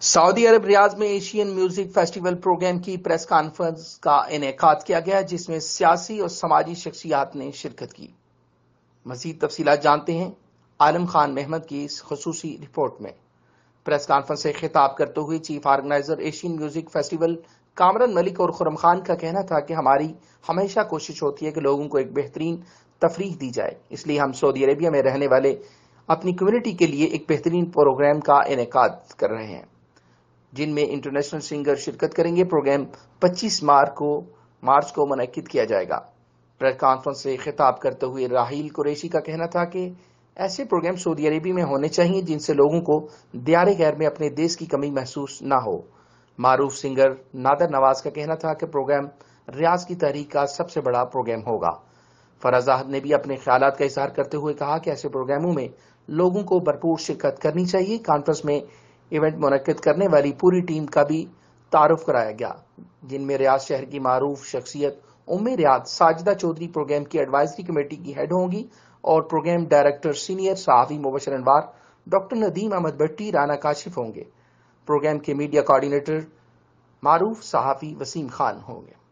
سعودی عرب ریاض میں Asian music festival programme کی press conference کا انعقاد کیا گیا، جس میں سیاسی اور سماجی شخصیات نے شرکت کی۔ مزید تفصیلات جانتے ہیں عالم خان محمد کی اس خصوصی رپورٹ میں۔ پریس کانفرنس سے خطاب کرتے ہوئے chief organiser Asian music festival Kamran Malik اور خرم خان کا کہنا تھا کہ ہماری ہمیشہ کوشش ہوتی ہے کہ لوگوں کو ایک بہترین تفریح دی جائے، اس لیے ہم سعودی عربیہ میں رہنے والے اپنی کمیونٹی کے لیے ایک بہترین پروگرام کا انعقاد کر رہے ہیں، جن میں انٹرنیشنل سنگر شرکت کریں گے۔ پروگرام 25 مارچ کو منعقد کیا جائے گا۔ پریس کانفرنس سے خطاب کرتے ہوئے راحیل قریشی کا کہنا تھا کہ ایسے پروگرام سعودی عربی میں ہونے چاہیے جن سے لوگوں کو دیار غیر میں اپنے دیش کی کمی محسوس نہ ہو۔ معروف سنگر نادر نواز کا کہنا تھا کہ پروگرام ریاض کی تحریک کا سب سے بڑا پروگرام ہوگا۔ فراز احمد نے بھی اپنے خیالات کا اظہار کرتے ہوئے کہا کہ ایسے پروگراموں میں لوگوں کو بھرپور شرکت کرنی چاہیے۔ کانفرنس میں ایونٹ منعقد کرنے والی پوری ٹیم کا بھی تعارف کرایا گیا، جن میں ریاض شہر کی معروف شخصیت ریاض ساجدہ چودھری پروگرام کی ایڈوائزری کمیٹی کی ہیڈ ہوں گی، اور پروگرام ڈائریکٹر سینئر صحافی مبشر انوار، ڈاکٹر ندیم احمد بٹی، رانا کاشف ہوں گے۔ پروگرام کے میڈیا کوآرڈینیٹر معروف صحافی وسیم خان ہوں گے۔